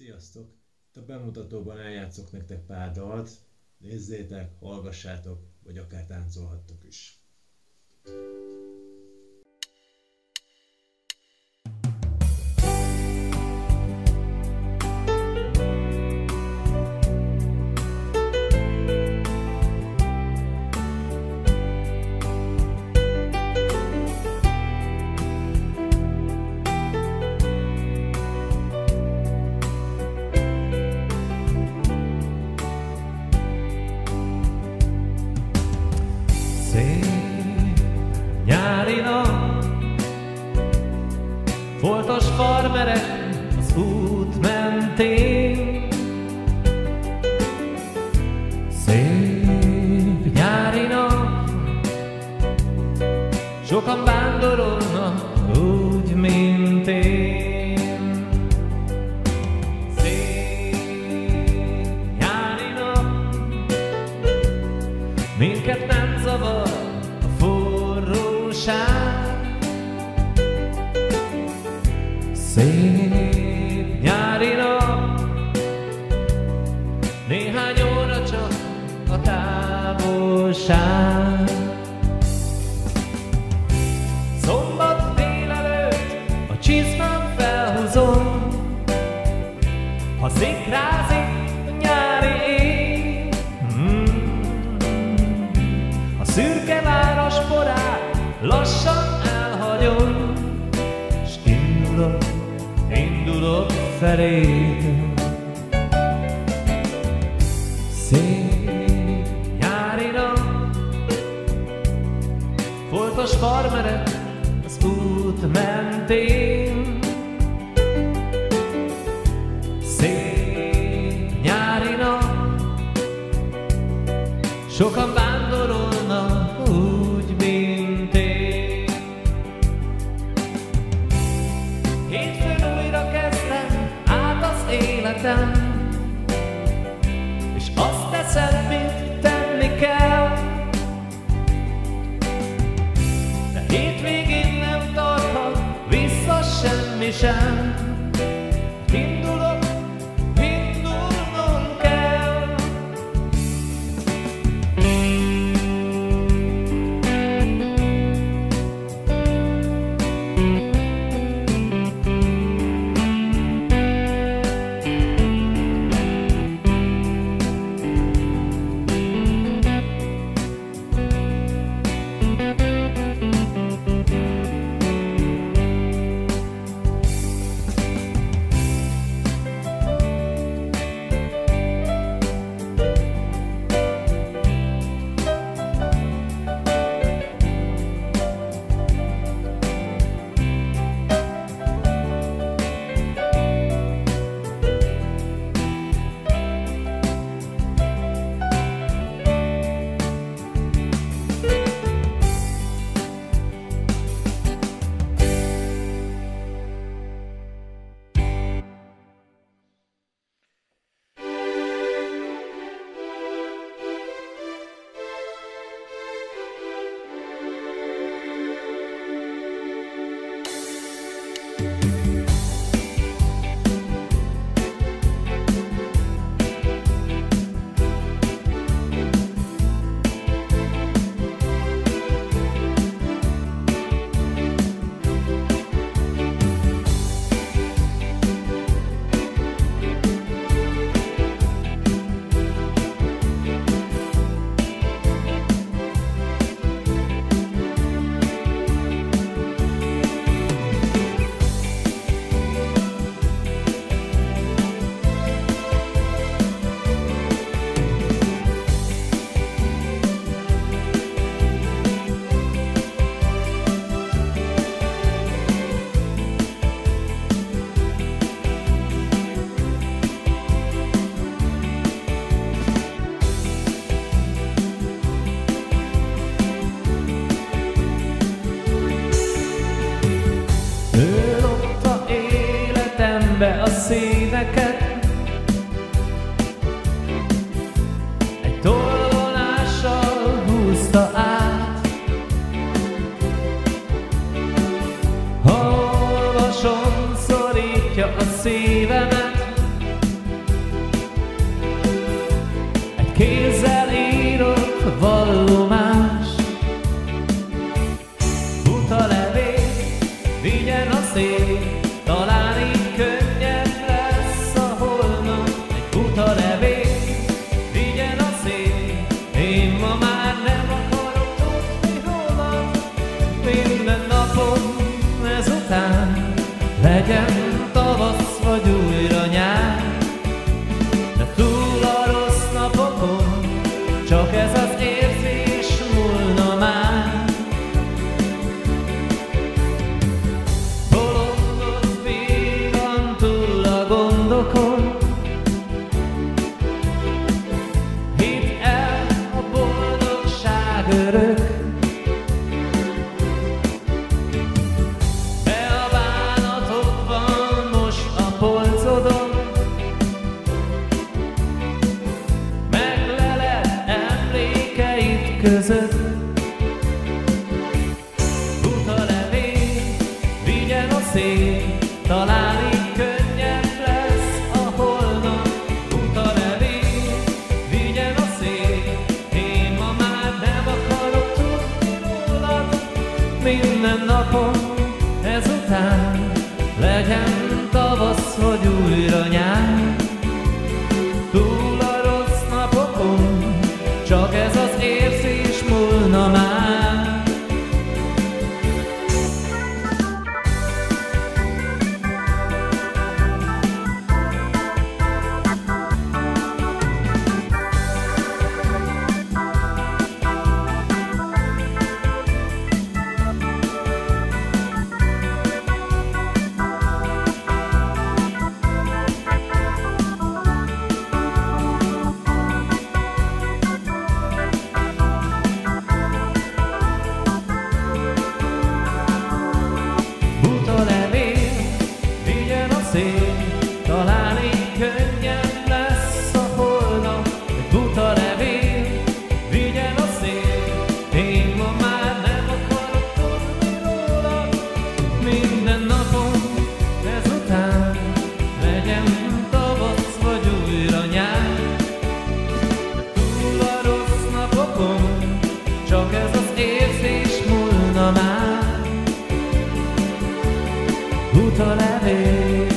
Sziasztok! Itt a bemutatóban eljátszok nektek pár dalt, nézzétek, hallgassátok, vagy akár táncolhattok is. Nyári nap, foltos farmerek az út mentén. Szép nyári nap, sokan vándorolnak úgy, mint én. Szép nyári nap, minket nem zavar a forróság. Szép nyári nap, néhány óra csak a távolság. Szombat délelőtt a csizmám felhúzom, ha szikrázik a nyári ég. A szürke város porát lassan elhagyom, s indulok feléd. Szép nyári nap, foltos farmerek az út mentén. Szép nyári nap, sokan vándorolnak úgy, mint én. Hétfőn újra kezdem át az életem, és azt teszem, mit tenni kell. De hétvégén nem tarthat vissza semmi sem. Indulok, indulnom kell. be a színeket, egy tolvonással húzta át. Ha olvasom, szorítja a szívemet, talán így könnyebb lesz a holnap. Utalevél, vigyen a szél, én ma már nem akarok tudni rólad. Minden napon ezután legyen tavasz vagy újra nyár. Túl a rossz napokon csak ez az érzés múlna már. Talán így könnyebb lesz a holnap. Egy buta levél, vigyen a szél, én ma már nem akarok tudni rólad. Minden napon ezután legyen tavasz vagy újra nyár. Túl a rossz napokon csak ez az érzés múlna már. Buta levél.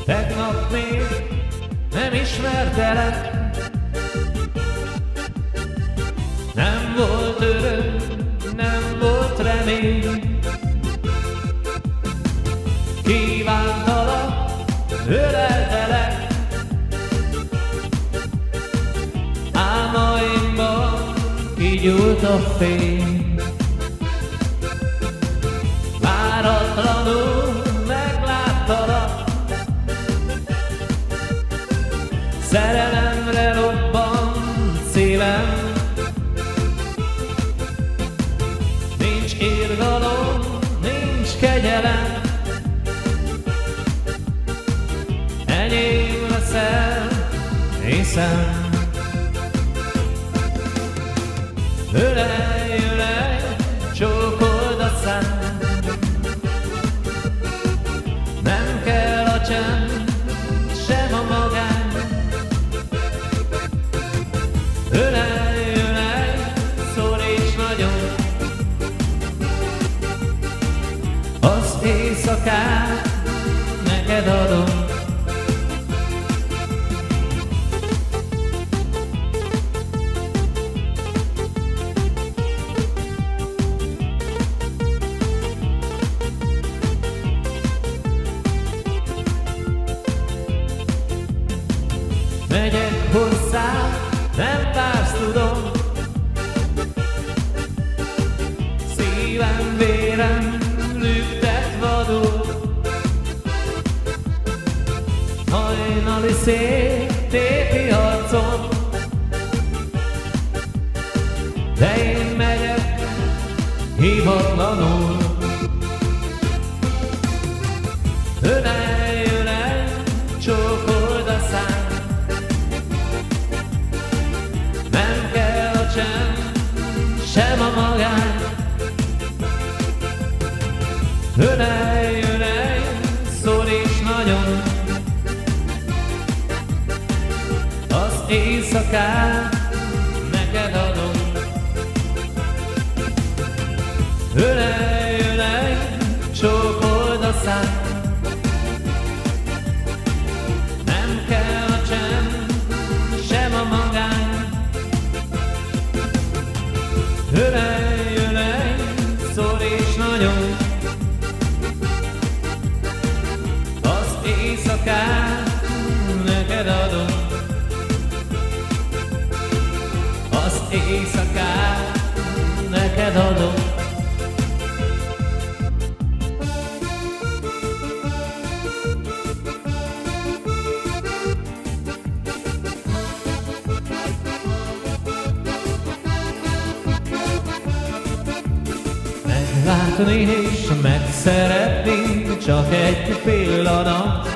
Tegnap még nem ismertelek, nem volt öröm, nem volt remény. Kívántalak, öleltelek, álmaimban kigyújt a fény. Váratlanul megláttalak, szerelemre robbant szívem. Nincs irgalom, nincs kegyelem, enyém leszel, hiszem. Ölelj, ölelj, csókold a szám, nem kell a csend, sem a magán. Ölelj, ölelj, szoríts nagyon, az éjszakát neked adom. Megyek hozzá, nem vársz, tudom, szívem, vérem lüktet vadul. Hajnali szél tépi arcom, de én megyek hívatlanul. Ölelj, ölelj, csókold a szám, nem kell a csend, sem a magán. Ölelj, ölelj, szoríts nagyon, az éjszakát neked adom. Ölelj, ölelj, csókold a szám, nem kell a csend, sem a magán. Ölelj, ölelj, szoríts nagyon, az éjszakát neked adom. éjszakát neked adom. Meglátni és megszeretni csak egy pillanat.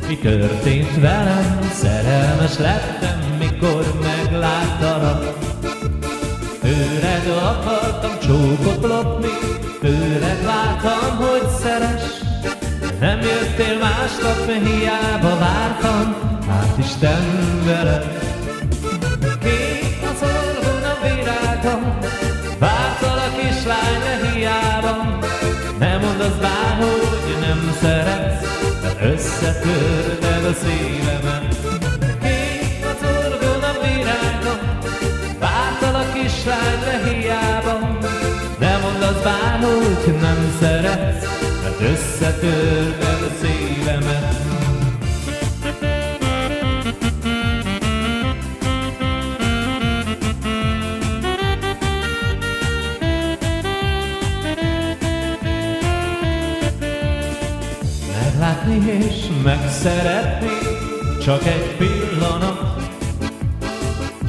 Mi történt velem? Szerelmes lettem, mikor megláttalak. Tőled akartam csókot lopni, tőled vártam, hogy szeress. Nem jöttél másnap, hiába vártam, hát Isten veled. Kék az orgon a virágom, vártalak kislány, de hiába. Nem mondd azt bár, hogy nem szeretsz, mert összetörted a szívemet. Kék az orgon a virágom, vártalak kislány, de hiába. Nem mondd azt bár, hogy nem szeretsz, mert összetörted a szívemet. Meglátni és megszeretni csak egy pillanat.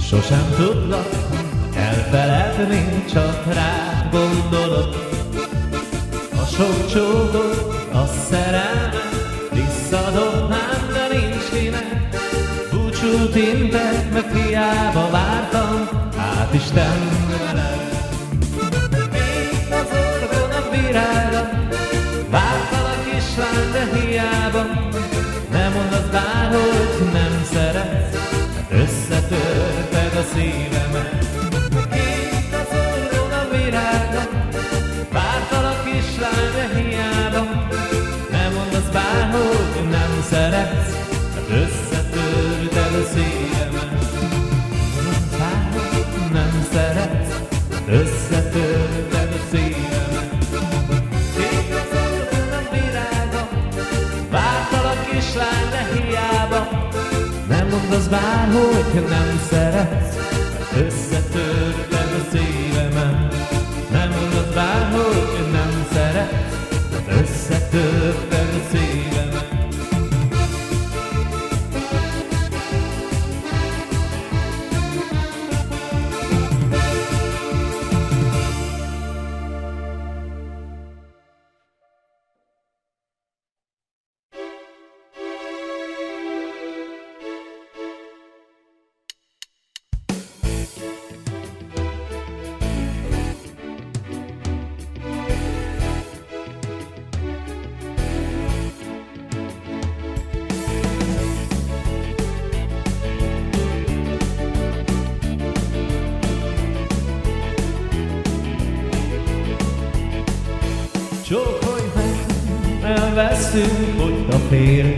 Sosem tudlak elfeledni, csak rád gondolok. A sok csókot, a szerelmet visszadobnám, de nincs kinek. Búcsút intek, mert hiába vártam, hát Isten veled. Kék az orgon a virága, vártalak kislány, de hiába. Nem mondd azt bár, hogy nem szeretsz, mert összetörted a szívemet. Kék az orgon a virága, vártalak kislány, de hiába. Nem mondd azt bár, hogy nem szeretsz, mert összetörted a szívemet. Bár, nem szeretsz, mert összetörted a szívemet. Kék az orgon a virága, vártalak kislány, de hiába. Nem mondd azt bár, hogy nem szeretsz, mert összetörted a szívemet. Nem mondd azt bár, hogy nem szeretsz, mert összetörted a szívemet. Csókolj meg, elveszünk, hogy a fél.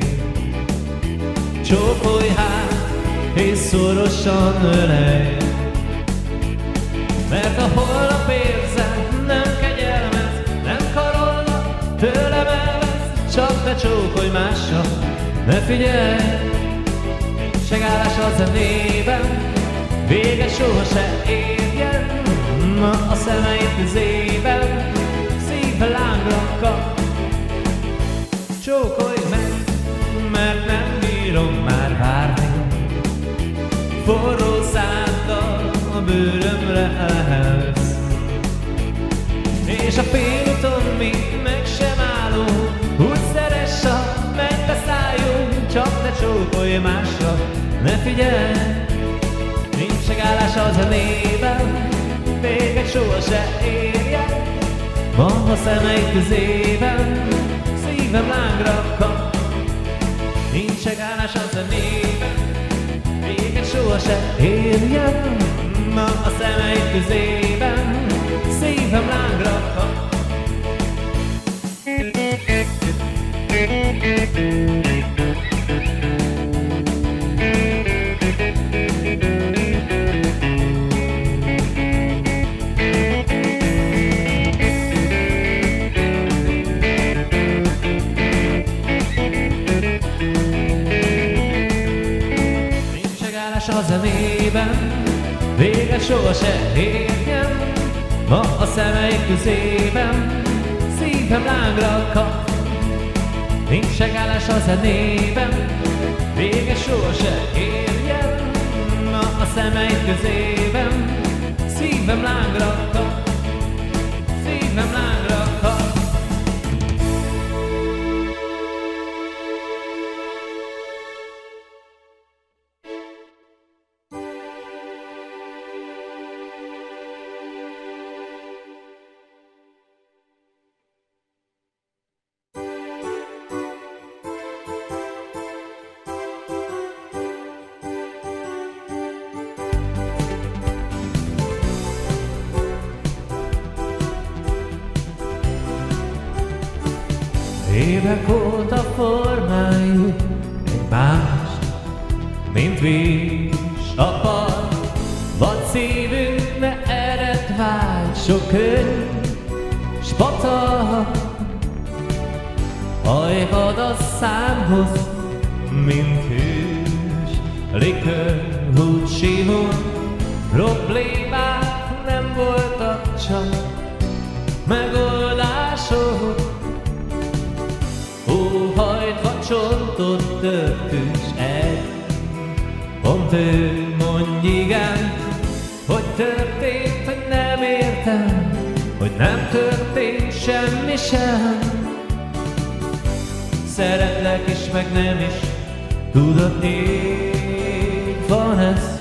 Csókolj hát, és szorosan ölelj. Mert a holnap érzem, nem kegyelmet, nem karolnak, tőlem elvesz. Csak ne csókolj mással, ne figyelj. Segállás a zenében, vége soha se érjen. Ma a szemeid tüzében, lángra kap. Csókolj meg, mert nem bírom már várni. Forró száddal a bőrömre emelsz. És a félúton mi meg sem állunk. Úgy szeress, ha megbeszálljunk. Csak ne csókolj mással, ne figyelj. Nincs megállás a zenében, véget soha se érjen. Ma a szemeid közében, szívem lángra kap. Nincs megállás a zenében, véget soha se érjen. Ma a szemeid közében, szívem lángra kap. A zenében, vége sohasem érjen. Ma a szemeik közében szívem lángra kap, nincs megállás a zenében, vége sohasem érjen. Ma a szemeik közében szívem lángra kap, szívem lángra kap. Évek óta formáljuk egymást, mint víz a part. Vad szívünk ne ered vágy, sok könyv s patak. Hajvad a számhoz, mint hűs likőr, úgy simul. Problémák nem voltak, csak megoldások. Óhajtva csontot törtős egy, pont ő mondj igen, hogy történt, hogy nem értem, hogy nem történt semmi sem. Szeretlek is, meg nem is, tudod, így van ez.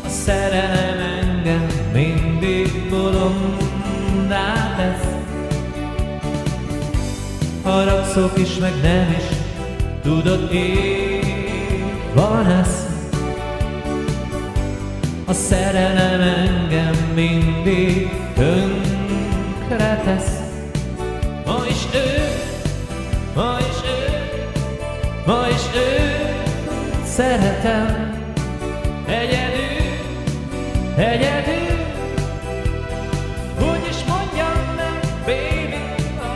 A szerelem engem mindig bolondá tesz. Haragszok is, meg nem is, tudod, így van ez. A szerelem engem mindig tönkre tesz. Ma is ő, ma is ő, ma is ő, szeretem. Egyedül, egyedül, úgy is mondjam meg, baby,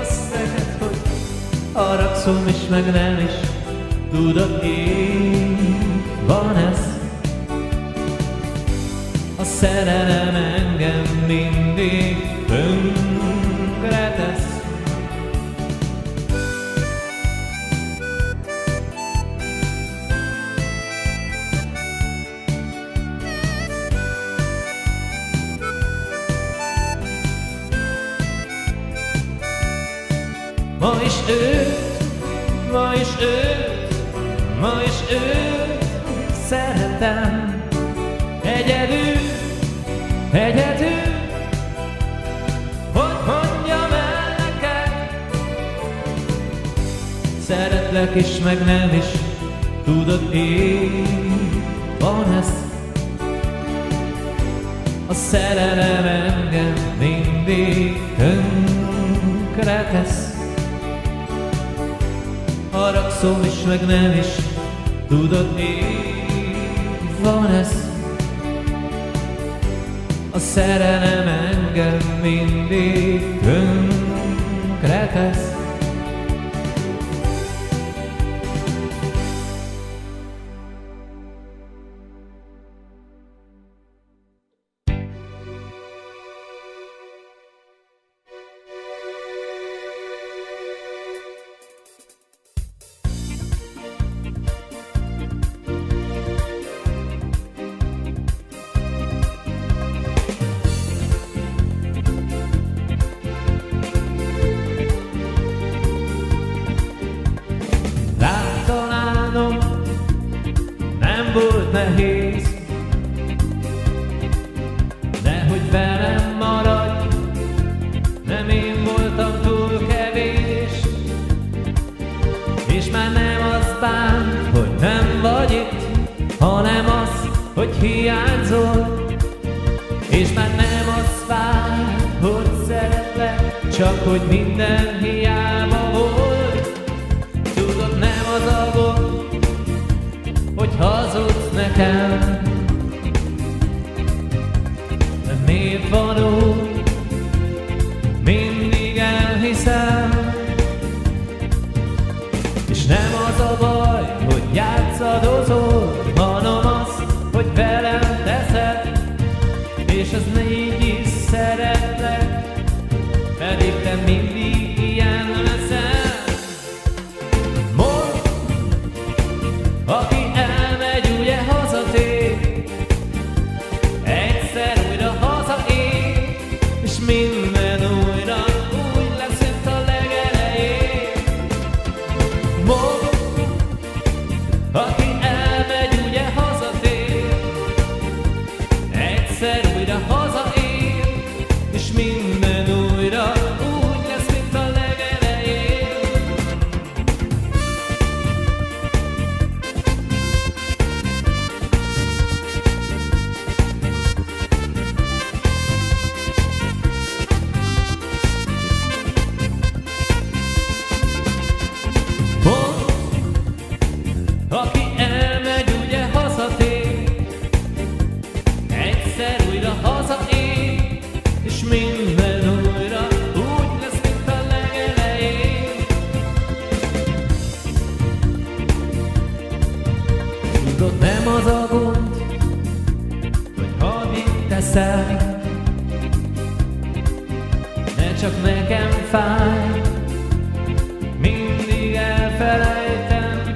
azt neked, hogy haragszom is, meg nem is, tudod, így van ez. A szerelem engem mindig tönkre tesz. Ma is őt, ma is őt, ma is őt szeretem. Egyedül, egyedül, hogy mondjam el neked. Szeretlek is, meg nem is, tudod, így van ez. A szerelem engem mindig tönkre tesz. Haragszom is, meg nem is, tudod, így van ez. A szerelem engem mindig tönkre tesz. Nem volt nehéz, nehogy velem maradj, nem én voltam túl kevés, és már nem az bánt, hogy nem vagy itt, hanem az, hogy hiányzol, és már nem az fáj, hogy szeretlek, csak hogy minden hiába volt. Tudod, nem az a gond, hogy hazudsz nekem, de miért van úgy, mindig elhiszem. És nem az a baj, hogy játszadozol, hanem az, hogy velem Tudod, nem az a gond, hogy ha mit teszel, ne csak nekem fáj, mindig elfelejtem.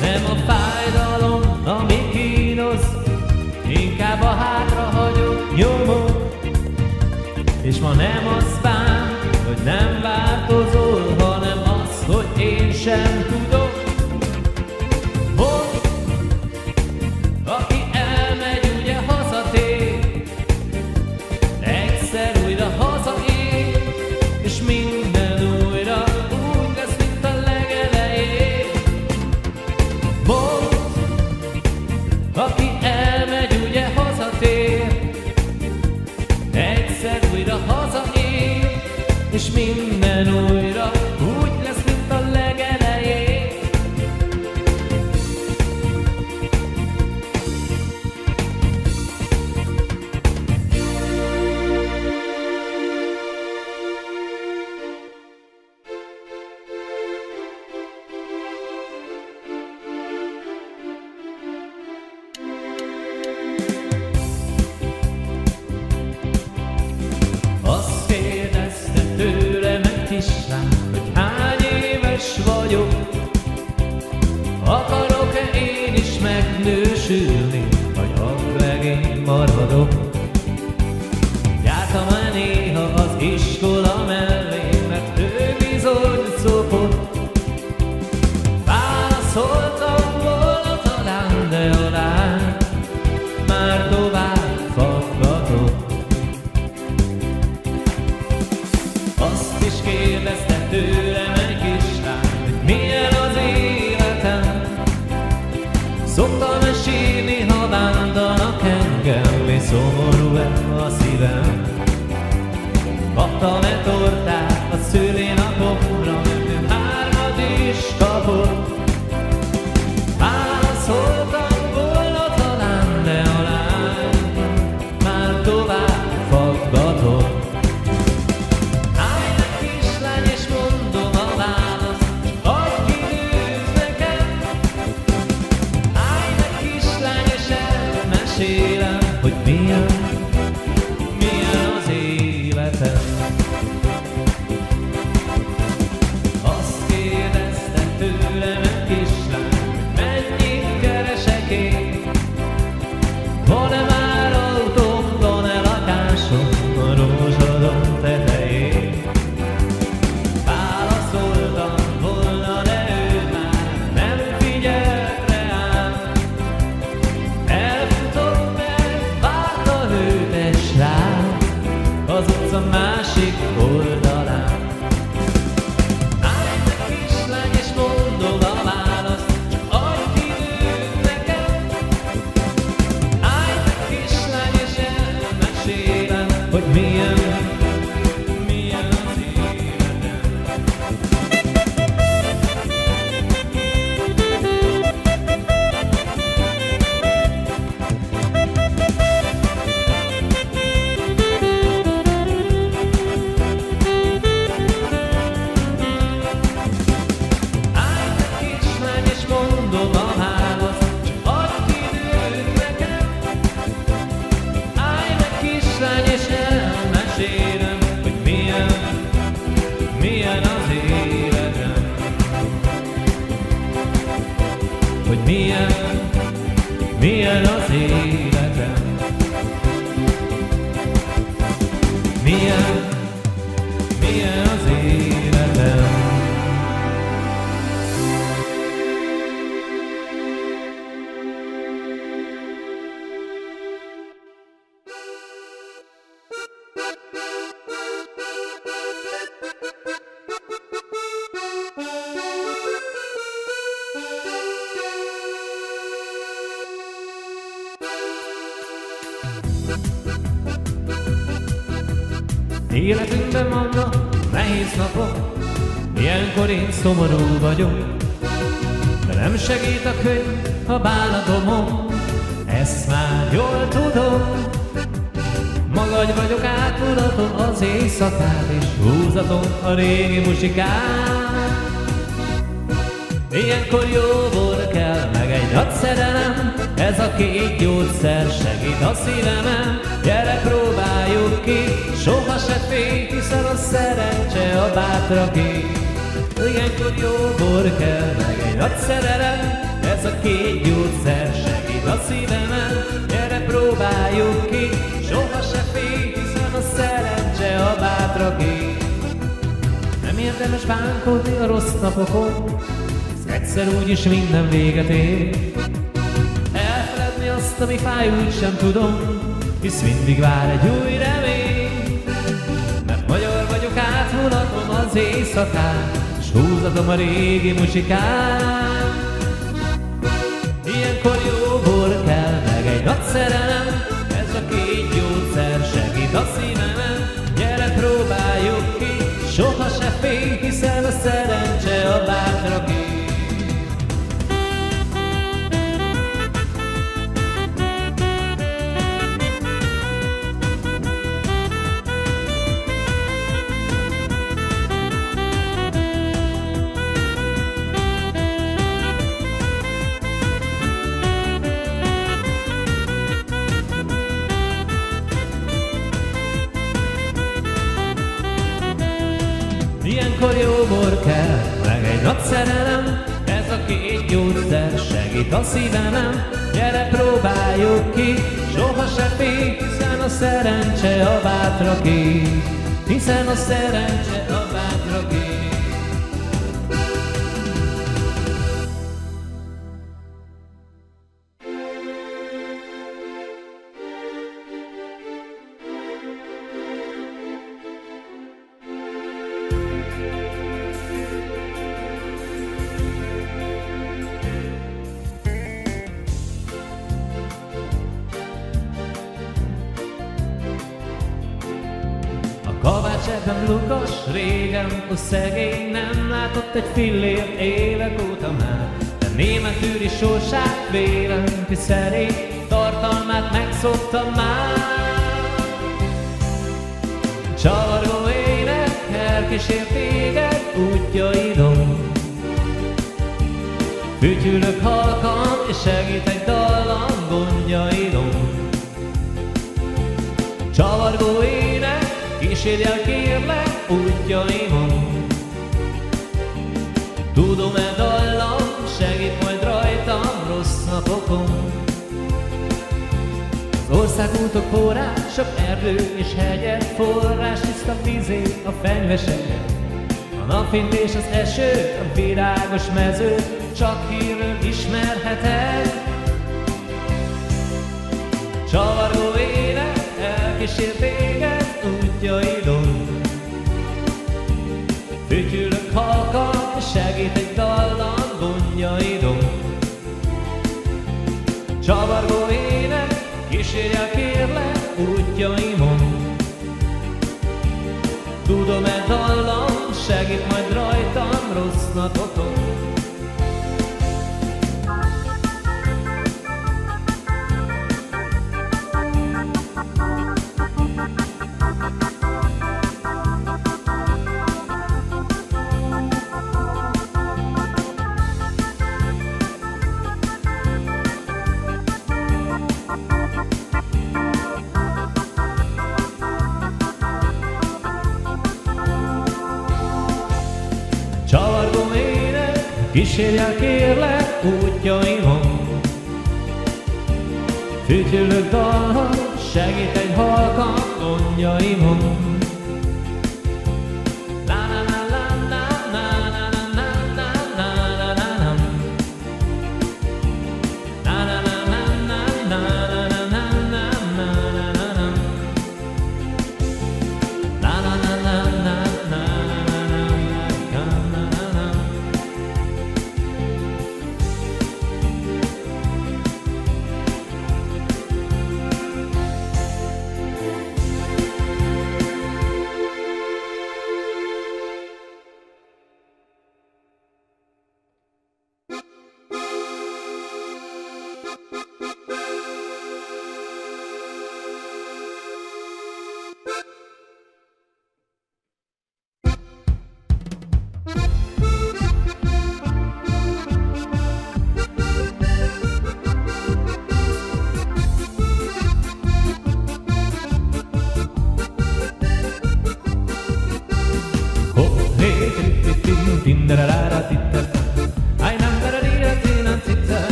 Nem a fájdalom, ami kínos, inkább a hátrahagyott nyomok. És ma nem az bán, hogy nem változol, hanem az, hogy én sem tudok. Mondd, aki elmegy, ugye hazatér, egyszer újra hazaér, és minden újra úgy lesz, mint a legelején. Mondd, aki elmegy, ugye hazatér, egyszer újra hazaér, és minden újra úgy lesz, mint a legelején. Azt kérdezte tőlem egy kislány, hogy hány éves vagyok, akarok-e én is megnősülni, vagy aglegény maradok. Jártam el néha az iskola mellé, mert ő bizony szopott. Válaszoltam volna talán, de a lány már tovább faggatott. Azt is kérdezte tőlem egy kislány, hogy milyen az életem. Szoktam sírni, ha bántanak engem, és szomorú-e a szívem. Kaptam-e tortát a szülinapomra, ő 3 is kapott. Válaszoltam volna talán, de a lány már tovább faggatott. Állj meg kislány, és mondom a választ, adj időt nekem. Állj meg kislány, és elmesélem, hogy milyen az életem. Azt kérdezte tőlem egy kislány, hogy mennyit keresek én. Van-e már autóm, van-e lakásom a rózsadom tetején? Válaszoltam volna, de ő már nem figyelt rám. Elfutott, mert várta őt egy srác az utca másik oldalán. Állj meg kislány, és mondom a választ, csak adj időt nekem. Állj meg kislány, és elmesélem, hogy milyen az életem. Állj meg kislány, és mondom a választ, csak adj időt nekem. Állj meg kislány, és elmesélem, hogy milyen az életem. Hogy milyen az életem. Milyen az életem. Életünkben vannak nehéz napok, ilyenkor én szomorú vagyok. De nem segít a könyv a bánatomon, ezt már jól tudom. Magadj vagyok, átmulatom az éjszakát, és húzatom a régi musikát. Ilyenkor jóból kell meg két gyógyszer segít a szívemen. Gyere, próbáljuk ki, soha se félj, hiszen a szerencse a bátraké. Ilyenkor jó bor kell, meg egy nagy szerelem, ez a két gyógyszer segít a szívemen. Gyere, próbáljuk ki, soha se félj, hiszen a szerencse a bátraké. Nem érdemes bánkodni a rossz napokon, egyszer úgyis minden véget ér. Elfeledni azt, ami fáj, úgysem tudom, hisz mindig vár egy új remény. Mert magyar vagyok, átvolatom az éjszakán, s húzatom a régi musikán. Ilyenkor jó bor kell, meg egy nagy szerelem, ez a két gyógyszer segít a szívemen. Gyere, próbáljuk ki, soha se félj, hiszen a szerencse a bátraké. Ilyenkor jó bor kell, meg egy nagy szerelem, ez a két gyógyszer segít a szívemen. Gyere, próbáljuk ki, soha se félj, hiszen a szerencse a bátraké. Hiszen a szerencse a bátraké. Kovács ebben Lukas, régen a szegény nem látott egy fillért évek óta már. De német űri sorsát vélenti szerény, tartalmát megszoktam már. Csavargó ének elkísért téged útjaidon. Fütyülök halkan és segít egy dallam gondjaidon. Csavargó ének, kísérj el kérlek útjaimon. Tudom-e dallam, segít majd rajtam rossz napokon. Az országútok forrás, sok erdő és hegyek, forrás tiszta vízét, a fenyveseket. A napfényt és az esőt, a virágos mezőt, csak hírről ismerheted. Csavargó ének elkísér téged útjaidon. Fütyülök halkan, segít egy dallam gondjaidon. Csavargó ének, kísérj el kérlek útjaimon. Tudom-e dallam, segít majd rajtam rossz napokon. Csavargó ének, kísérj el kérlek útjaimon. Fütyülök dallam, segít egy halkan gondjaimon.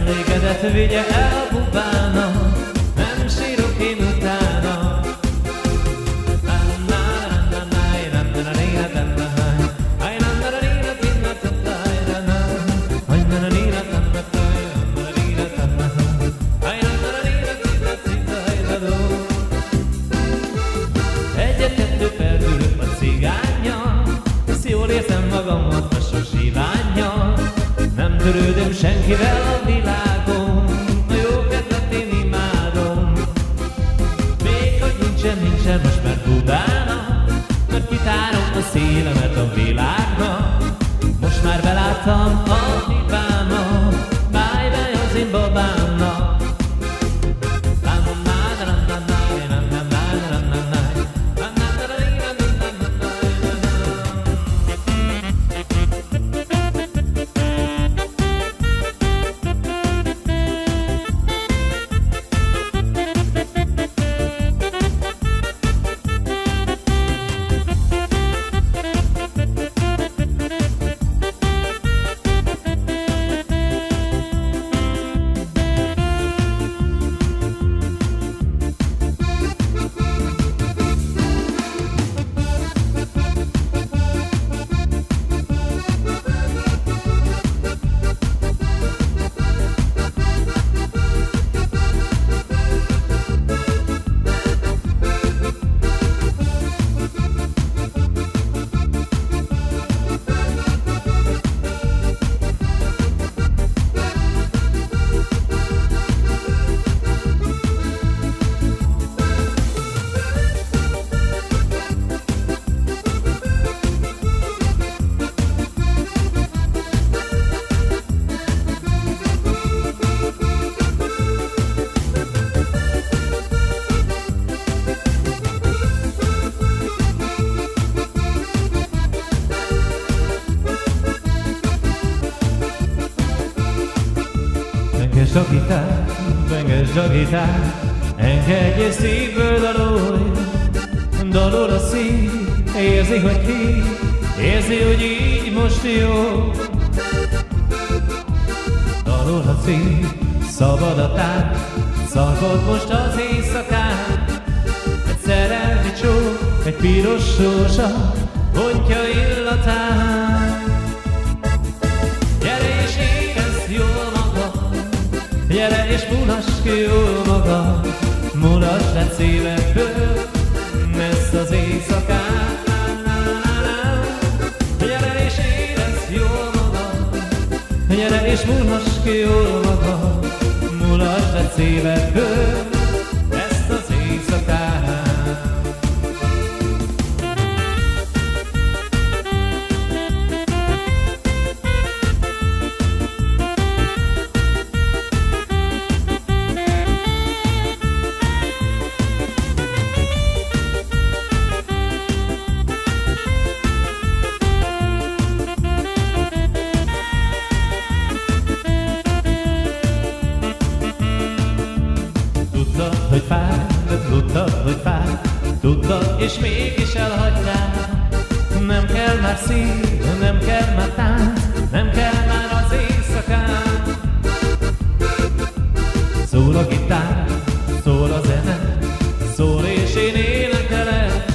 emlékedet vigye el bubának, nem sírok én utána. Egyet-kettő perdülök a cigánnyal, hisz jól érzem magamat a sosi lánnyal. Nem törődöm senkivel a világon, a jó kedvet én imádom. Még hogy nincsen most már Budának, mert kitárom a szívemet a világnak. Most már beláttam a hibámat, báj az én babámnak. Bengesd a gitár, engedj szívből dalolj. Dalol a szív, érzi, hogy hív, érzi, hogy így most jó. Dalol a szív, szabad a tár, szalkod most az éjszakán. Egy szerelmi csók, egy piros sorsa, bontja illatán. Gyere és érezd jól magad, gyere és mulass ki jól magad, mulass le szívedből ezt az éjszakán. Gyere és érezd jól magad, gyere és mulass ki jól magad, mulass le szívedből ezt az éjszakán. Tudtad, hogy fáj, tudtad, és mégis elhagytál. Nem kell már szív, nem kell már tánc, nem kell már az éjszakán. Szól a gitár, szól a zene, szól és én énekelek.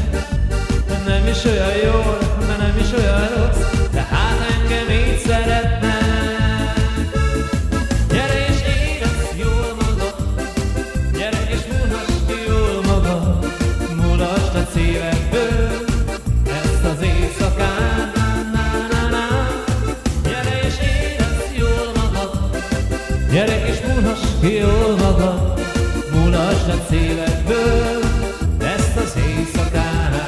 Nem is olyan jól, de nem is olyan rossz, de hát engem így szeretnek. Gyere és érezd jól magad, gyere és mulass ki jól magad, mulasd a szívedből ezt az éjszakán. Gyere és érezd jól magad, gyere és mulass ki jól magad, mulasd a szívedből ezt az éjszakán.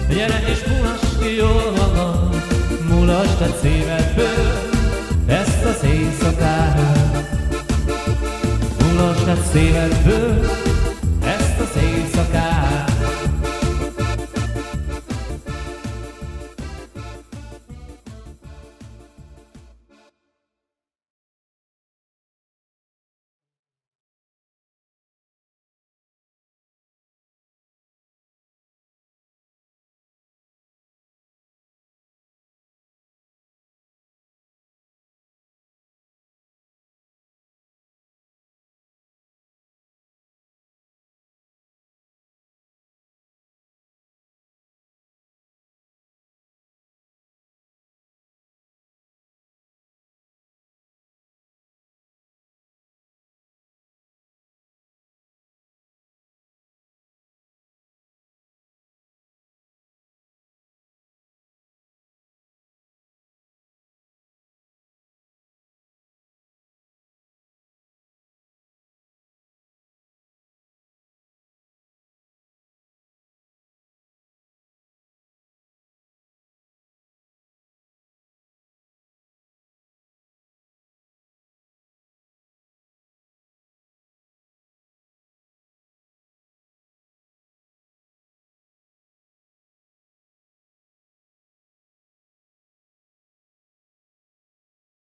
Gyere és mulass ki jól magad, mulasd a szívedből ezt az éjszakát. Mulasd a szívedből